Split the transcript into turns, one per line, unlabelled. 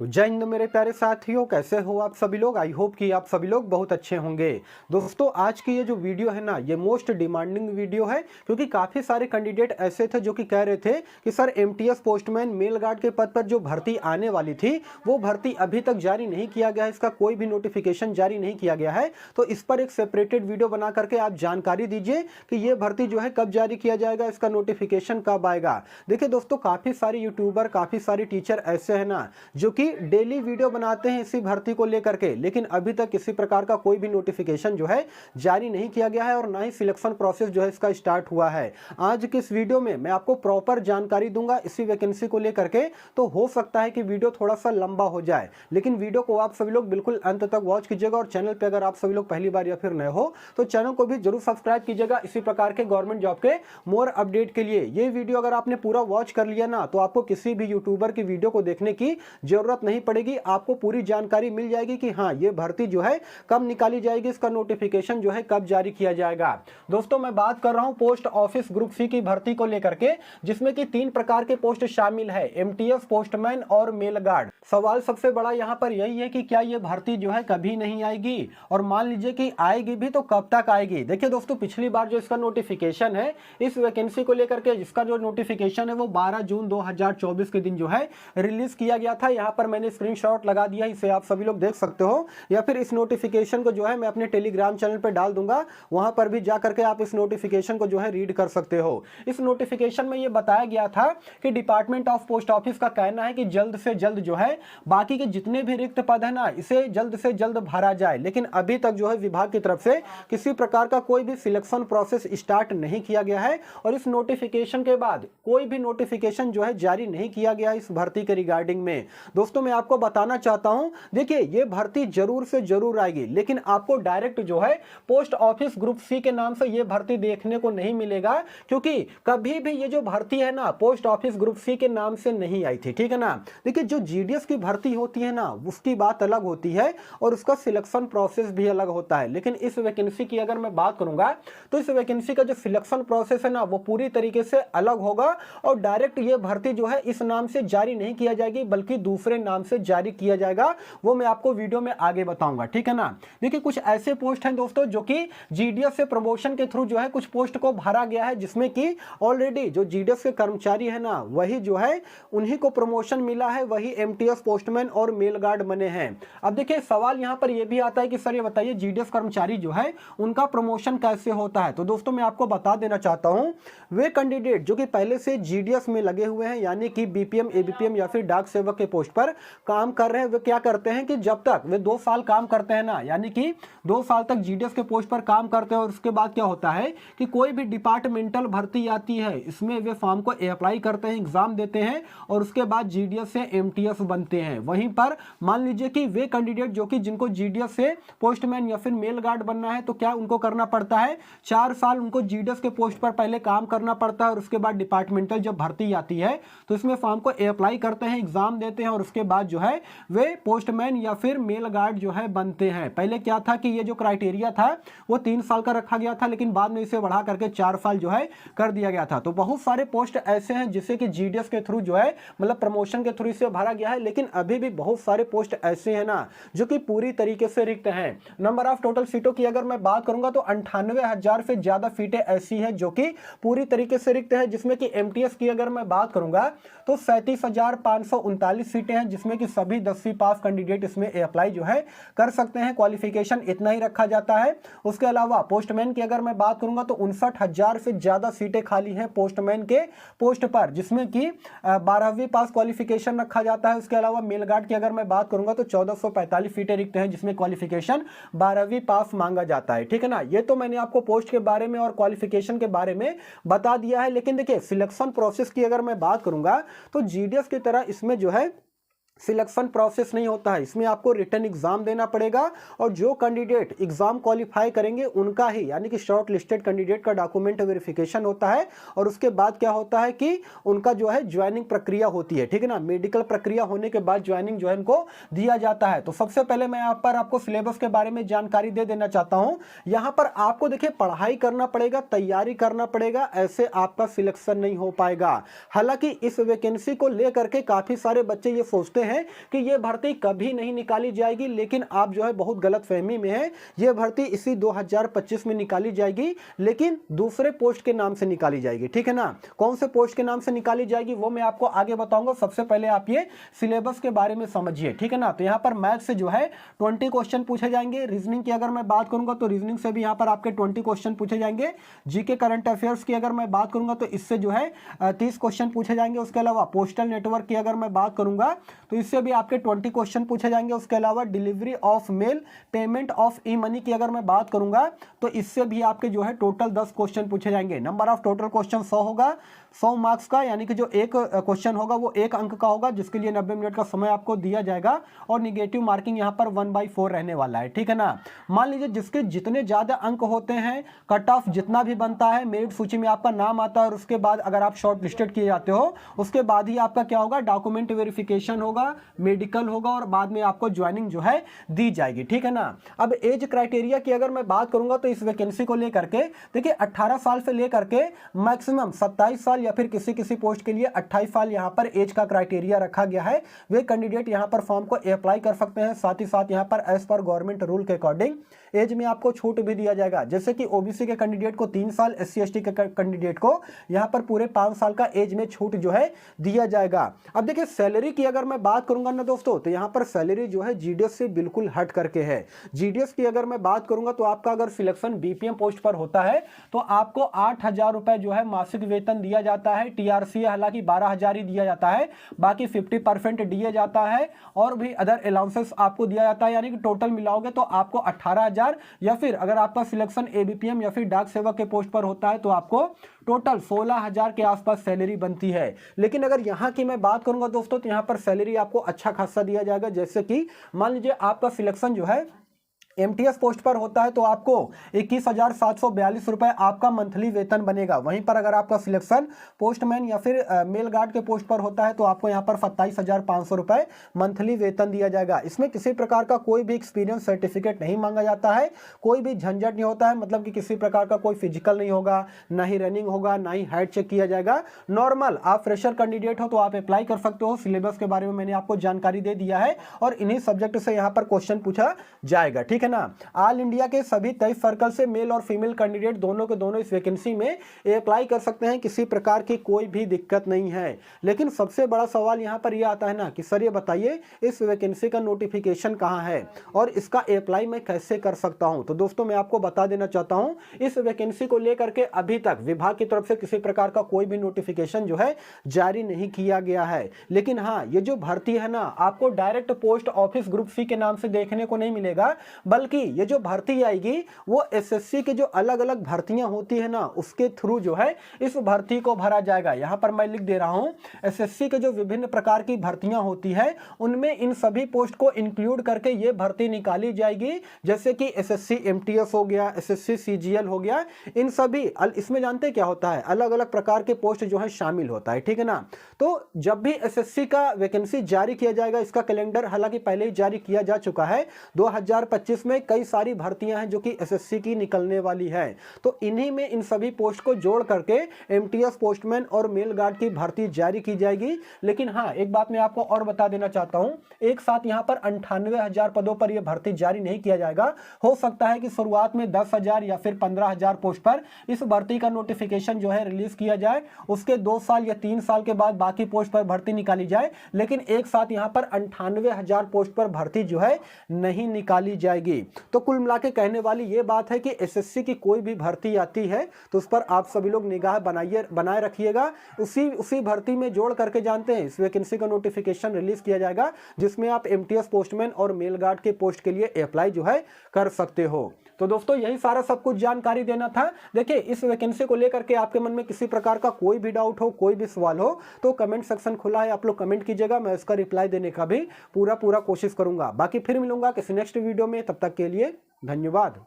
तो जय हिंद मेरे प्यारे साथियों, कैसे हो आप सभी लोग। आई होप कि आप सभी लोग बहुत अच्छे होंगे। दोस्तों, आज की ये जो वीडियो है ना, ये मोस्ट डिमांडिंग वीडियो है क्योंकि काफ़ी सारे कैंडिडेट ऐसे थे जो कि कह रहे थे कि sir MTS postman mail guard के पद पर जो भर्ती आने वाली थी वो भर्ती अभी तक जारी नहीं किया गया है, इसका कोई भी नोटिफिकेशन जारी नहीं किया गया है। तो इस पर एक सेपरेटेड वीडियो बना करके आप जानकारी दीजिए कि ये भर्ती जो है कब जारी किया जाएगा, इसका नोटिफिकेशन कब आएगा। देखिए दोस्तों, काफ़ी सारे यूट्यूबर, काफ़ी सारे टीचर ऐसे हैं ना जो कि डेली वीडियो बनाते हैं इसी भर्ती को लेकर के, लेकिन अभी तक किसी प्रकार का कोई भी नोटिफिकेशन जो है जारी नहीं किया गया है और ना ही सिलेक्शन प्रोसेस जो है इसका स्टार्ट हुआ है। आज के इस वीडियो में मैं आपको प्रॉपर जानकारी दूंगा इसी वैकेंसी को लेकर के। तो हो सकता है कि वीडियो थोड़ा सा लंबा हो जाए, लेकिन वीडियो को आप सभी लोग बिल्कुल अंत तक वॉच कीजिएगा। और चैनल पर अगर आप सभी लोग पहली बार या फिर नए हो तो चैनल को भी जरूर सब्सक्राइब कीजिएगा इसी प्रकार के गवर्नमेंट जॉब के मोर अपडेट के लिए। ये वीडियो अगर आपने पूरा वॉच कर लिया ना तो आपको किसी भी यूट्यूबर की वीडियो को देखने की जरूरत नहीं पड़ेगी, आपको पूरी जानकारी मिल जाएगी कि हाँ ये भर्ती जो है कब निकाली जाएगी, इसका नोटिफिकेशन जो है कब जारी किया जाएगा। दोस्तों, मैं बात कर रहा हूं पोस्ट ऑफिस ग्रुप सी की भर्ती को लेकर के, जिसमें कि 3 प्रकार के पोस्ट शामिल है, एमटीएस, पोस्टमैन और मेल गार्ड। सवाल सबसे बड़ा यहां पर यही है कि क्या ये भर्ती जो है कभी नहीं आएगी, और मान लीजिए कि आएगी भी तो कब तक आएगी। देखिए दोस्तों, पिछली बार जो इसका नोटिफिकेशन है इस वैकेंसी को लेकर के, जिसका जो नोटिफिकेशन है वो 12 जून 2024 के दिन जो है रिलीज किया गया था। यहां पर मैंने स्क्रीनशॉट लगा दिया, इसे आप सभी लोग देख सकते हो, या फिर इस नोटिफिकेशन को जो है मैं अपने टेलीग्राम चैनल पर डाल दूंगा, वहां पर भी जा करके आप इस नोटिफिकेशन को जो है रीड कर सकते हो। इस नोटिफिकेशन में यह बताया गया था कि डिपार्टमेंट ऑफ पोस्ट ऑफिस का कहना है कि जल्द से जल्द जो है बाकी के जितने भी रिक्त पद है ना इसे जल्द से जल्द भरा जाए, लेकिन अभी तक जो है विभाग की तरफ से किसी प्रकार का कोई भी सिलेक्शन प्रोसेस स्टार्ट नहीं किया गया है और इस नोटिफिकेशन के बाद कोई भी नोटिफिकेशन जो है जारी नहीं किया गया इस भर्ती के रिगार्डिंग में। दोस्तों, मैं आपको बताना चाहता हूं, देखिए ये भर्ती जरूर से जरूर आएगी, लेकिन आपको डायरेक्ट जो है पोस्ट ऑफिस ग्रुप सी के नाम से ये भर्ती देखने को नहीं मिलेगा, क्योंकि कभी भी ये जो भर्ती है ना पोस्ट ऑफिस ग्रुप सी के नाम से नहीं आई थी, ठीक है ना। देखिए, जो जीडीएस की भर्ती होती है ना उसकी बात अलग होती है और उसका सिलेक्शन प्रोसेस भी अलग होता है, लेकिन इस वैकेंसी की अगर मैं बात करूंगा तो इस वैकेंसी का जो सिलेक्शन प्रोसेस है ना वो पूरी तरीके से अलग होगा और डायरेक्ट ये भर्ती जो है इस नाम से जारी नहीं किया जाएगी बल्कि दूसरे नाम से जारी किया जाएगा, वो मैं आपको वीडियो में आगे बताऊंगा, ठीक है ना। देखिए, कुछ ऐसे पोस्ट हैं दोस्तों जो कि जीडीएस से प्रमोशन के थ्रू जो है कुछ पोस्ट को भरा गया है, जिसमें कि ऑलरेडी जो जीडीएस के कर्मचारी है ना वही जो है उन्हीं को प्रमोशन मिला है, वही एमटीएस, पोस्टमैन और मेल गार्ड बने हैं। अब देखिए, सवाल यहां पर यह भी आता है कि सर ये बताइए जीडीएस कर्मचारी जो है उनका प्रमोशन कैसे होता है। तो दोस्तों, मैं आपको बता देना चाहता हूं, वे कैंडिडेट जो कि पहले से जीडीएस में लगे हुए हैं, यानी कि बीपीएम, एबीपीएम या फिर डाक सेवक के पोस्ट पर काम कर रहे हैं, वे क्या करते हैं कि जब तक वे 2 साल काम करते हैं ना, यानी कि 2 साल तक जीडीएस के पोस्ट पर काम करते हैं और उसके बाद क्या होता है कि कोई भी डिपार्टमेंटल भर्ती आती है, इसमें वे फॉर्म को अप्लाई करते हैं, एग्जाम देते हैं और उसके बाद जीडीएस से एमटीएस बनते हैं। वहीं पर मान लीजिए कि वे कैंडिडेट जो कि जिनको जीडीएस से पोस्टमैन या फिर मेल गार्ड बनना है, तो क्या उनको करना पड़ता है, 4 साल उनको जीडीएस के पोस्ट पर पहले काम करना पड़ता है और उसके बाद डिपार्टमेंटल जब भर्ती आती है तो इसमें फॉर्म को अप्लाई करते हैं, एग्जाम देते हैं और उसके बाद जो है वे पोस्टमैन या फिर मेल गार्ड जो है बनते हैं। पहले क्या था कि ये जो क्राइटेरिया था वो 3 साल का रखा गया था, लेकिन बाद में इसे बढ़ा करके 4 साल जो है कर दिया गया था। तो बहुत सारे पोस्ट ऐसे हैं जिसे कि जीडीएस के थ्रू जो है मतलब प्रमोशन के थ्रू इसे भरा गया है, लेकिन अभी भी बहुत सारे पोस्ट ऐसे हैं ना जो कि पूरी तरीके से रिक्त हैं। नंबर ऑफ टोटल सीटों की अगर मैं बात करूंगा तो 98,000 से ज्यादा सीटें ऐसी हैं जो कि पूरी तरीके से रिक्त है, जिसमें कि एमटीएस की अगर मैं बात करूंगा तो 37,539 सीटें हैं, जिसमें कि सभी 10वीं पास कैंडिडेट इसमें अप्लाई जो है कर सकते हैं। क्वालिफिकेशन इतना ही रखा जाता है। उसके अलावा पोस्टमैन की अगर मैं बात करूंगा तो 59,000 से ज्यादा सीटें खाली हैं पोस्टमैन के पोस्ट पर, जिसमें कि 12वीं पास क्वालिफिकेशन रखा जाता है। उसके अलावा मेल गार्ड की अगर मैं बात करूंगा तो 1445 सीटें रिक्त हैं, जिसमें क्वालिफिकेशन 12वीं पास मांगा जाता है, ठीक है ना। ये तो मैंने आपको पोस्ट के बारे में और क्वालिफिकेशन के बारे में बता दिया है, लेकिन देखिए सिलेक्शन प्रोसेस की अगर मैं बात करूंगा तो जीडीएस की तरह इसमें जो है सिलेक्शन प्रोसेस नहीं होता है, इसमें आपको रिटन एग्जाम देना पड़ेगा और जो कैंडिडेट एग्जाम क्वालिफाई करेंगे उनका ही, यानी कि शॉर्ट लिस्टेड कैंडिडेट का डॉक्यूमेंट वेरिफिकेशन होता है और उसके बाद क्या होता है कि उनका जो है ज्वाइनिंग प्रक्रिया होती है, ठीक है ना। मेडिकल प्रक्रिया होने के बाद ज्वाइनिंग जो है इनको दिया जाता है। तो सबसे पहले मैं यहाँ पर आपको सिलेबस के बारे में जानकारी दे देना चाहता हूँ। यहाँ पर आपको देखिए पढ़ाई करना पड़ेगा, तैयारी करना पड़ेगा, ऐसे आपका सिलेक्शन नहीं हो पाएगा। हालांकि इस वैकेंसी को लेकर के काफी सारे बच्चे ये सोचते हैं कि ये भर्ती कभी नहीं निकाली जाएगी, लेकिन आप जो है बहुत गलतफहमी में है। ये भर्ती इसी 2025 में निकाली जाएगी, लेकिन दूसरे पोस्ट के नाम से निकाली जाएगी, ठीक है ना। कौन से पोस्ट के नाम से निकाली जाएगी वो मैं आपको आगे बताऊंगा। सबसे पहले आप ये सिलेबस के बारे में समझिए, ठीक है ना। तो यहाँ पर मैथ से जो है 20 क्वेश्चन पूछे जाएंगे। रीजनिंग की अगर मैं बात करूंगा तो रीजनिंग से भी यहाँ पर आपके 20 क्वेश्चन पूछे जाएंगे। जीके करंट अफेयर्स की अगर मैं बात करूंगा तो इससे जो है 30 क्वेश्चन पूछे जाएंगे। उसके अलावा पोस्टल नेटवर्क की अगर मैं बात करूंगा तो इससे भी आपके 20 क्वेश्चन पूछे जाएंगे। उसके अलावा delivery of male, payment of E money की अगर मैं बात करूंगा तो इससे भी आपके जो है टोटल 10 क्वेश्चन पूछे जाएंगे। नंबर ऑफ टोटल क्वेश्चन 100 होगा, 100 मार्क्स का, यानी कि जो एक क्वेश्चन होगा वो 1 अंक का होगा, जिसके लिए 90 मिनट का समय आपको दिया जाएगा। और निगेटिव मार्किंग यहाँ पर 1/4 रहने वाला है, ठीक है ना। मान लीजिए जिसके जितने ज्यादा अंक होते हैं, कट ऑफ जितना भी बनता है, मेरिट सूची में आपका नाम आता है और उसके बाद अगर आप शॉर्ट लिस्टेड किए जाते हो उसके बाद ही आपका क्या होगा, डॉक्यूमेंट वेरिफिकेशन होगा, मेडिकल होगा और बाद में आपको ज्वाइनिंग जो है दी जाएगी, ठीक है ना। अब एज क्राइटेरिया की अगर मैं बात करूंगा तो इस वैकेंसी को लेकर के देखिए 18 साल से लेकर के मैक्सिमम 27 साल या फिर किसी किसी पोस्ट के लिए 28 साल यहाँ पर एज का क्राइटेरिया रखा गया है। वे कैंडिडेट यहाँ पर फॉर्म को अप्लाई कर सकते हैं। साथ ही साथ यहाँ पर एज पर गवर्नमेंट रूल के अकॉर्डिंग एज में आपको छूट भी दिया जाएगा, जैसे कि ओबीसी के कैंडिडेट को 3 साल, SC ST के कैंडिडेट को यहाँ पर पूरे 5 साल का एज में छूट जो है दिया जाएगा। अब देखिए सैलरी की अगर मैं बात करूंगा ना दोस्तों, तो यहाँ पर सैलरी जो है जीडीएस से बिल्कुल हट करके है। जीडीएस की अगर मैं बात करूंगा तो आपका अगर सिलेक्शन बीपीएम पोस्ट पर होता है तो आपको 8,000 रुपए जो है मासिक वेतन दिया जाता है। टीआरसी हालांकि 12,000 ही दिया जाता है, बाकी 50% दिया जाता है और भी अदर अलाउंसेस आपको दिया जाता है, यानी कि टोटल मिलाओगे तो आपको 18,000, या फिर अगर आपका सिलेक्शन एबीपीएम या फिर डाक सेवक के पोस्ट पर होता है तो आपको टोटल 16,000 के आसपास सैलरी बनती है। लेकिन अगर यहाँ की मैं बात करूंगा दोस्तों तो यहाँ पर सैलरी आपको अच्छा खासा दिया जाएगा। जैसे कि मान लीजिए आपका सिलेक्शन जो है एमटीएस पोस्ट पर होता है तो आपको 21,742 रुपए आपका मंथली वेतन बनेगा। वहीं पर अगर आपका सिलेक्शन पोस्टमैन या फिर मेल गार्ड के पोस्ट पर होता है तो आपको यहाँ पर 27,500 रुपए मंथली वेतन दिया जाएगा। इसमें किसी प्रकार का कोई भी एक्सपीरियंस सर्टिफिकेट नहीं मांगा जाता है, कोई भी झंझट नहीं होता है, मतलब कि किसी प्रकार का कोई फिजिकल नहीं होगा, ना ही रनिंग होगा, ना ही हाइट चेक किया जाएगा। नॉर्मल आप फ्रेशर कैंडिडेट हो तो आप अप्लाई कर सकते हो। सिलेबस के बारे में मैंने आपको जानकारी दे दिया है और इन्हीं सब्जेक्ट से यहाँ पर क्वेश्चन पूछा जाएगा, ठीक है ना। ऑल इंडिया के सभी 23 सर्कल से मेल और फीमेल कैंडिडेट दोनों के दोनों इस वैकेंसी में अप्लाई कर सकते हैं। किसी प्रकार की कोई भी दिक्कत नहीं है। लेकिन सबसे बड़ा सवाल यहाँ पर यह आता है ना कि सर ये बताइए इस वैकेंसी का नोटिफिकेशन कहाँ है और इसका अप्लाई मैं कैसे कर सकता हूँ। तो दोस्तों मैं आपको बता देना चाहता हूँ इस वैकेंसी को लेकर के अभी तक विभाग की तरफ से किसी प्रकार का कोई भी नोटिफिकेशन जो है जारी नहीं किया गया है। लेकिन हाँ, ये जो भर्ती है ना आपको direct post office group C के नाम से देखने को नहीं मिलेगा, बल्कि ये जो भर्ती आएगी वो एसएससी के जो अलग अलग भर्तियां होती है ना उसके थ्रू जो है इस भर्ती को भरा जाएगा। यहां पर मैं लिख दे रहा हूं एसएससी के जो विभिन्न प्रकार की भर्तियां होती है उनमें इन सभी पोस्ट को इंक्लूड करके ये भर्ती निकाली जाएगी। जैसे कि एसएससी एमटीएस हो गया, एसएससी सीजीएल हो गया, इन सभी इसमें जानते क्या होता है अलग अलग प्रकार के पोस्ट जो है शामिल होता है, ठीक है ना। तो जब भी एसएससी का वैकेंसी जारी किया जाएगा, इसका कैलेंडर हालांकि पहले ही जारी किया जा चुका है, 2025 में कई सारी भर्तियां हैं जो कि एसएससी की निकलने वाली है। तो इन्हीं में इन सभी पोस्ट को जोड़ करके एमटीएस पोस्टमैन और मेल गार्ड की भर्ती जारी की जाएगी। लेकिन हाँ, एक बात मैं आपको और बता देना चाहता हूं, एक साथ यहां पर 98,000 पदों पर यह भर्ती जारी नहीं किया जाएगा। हो सकता है कि शुरुआत में 10,000 या फिर 15,000 पोस्ट पर इस भर्ती का नोटिफिकेशन जो है रिलीज किया जाए, उसके 2 साल या 3 साल के बाद बाकी पोस्ट पर भर्ती निकाली जाए। लेकिन एक साथ यहां पर 98,000 पोस्ट पर भर्ती जो है नहीं निकाली जाएगी। तो कुल मिला के कहने वाली ये बात है कि एसएससी की कोई भी भर्ती आती है तो उस पर आप सभी लोग निगाह बनाए रखिएगा। उसी भर्ती में जोड़ करके जानते हैं इस वैकेंसी का नोटिफिकेशन रिलीज किया जाएगा जिसमें आप एमटीएस पोस्टमैन और मेल गार्ड के पोस्ट के लिए अप्लाई जो है कर सकते हो। तो दोस्तों यही सारा सब कुछ जानकारी देना था। देखिए इस वैकेंसी को लेकर के आपके मन में किसी प्रकार का कोई भी डाउट हो, कोई भी सवाल हो तो कमेंट सेक्शन खुला है, आप लोग कमेंट कीजिएगा, मैं इसका रिप्लाई देने का भी पूरा कोशिश करूंगा। बाकी फिर मिलूंगा किसी नेक्स्ट वीडियो में, तब तक के लिए धन्यवाद।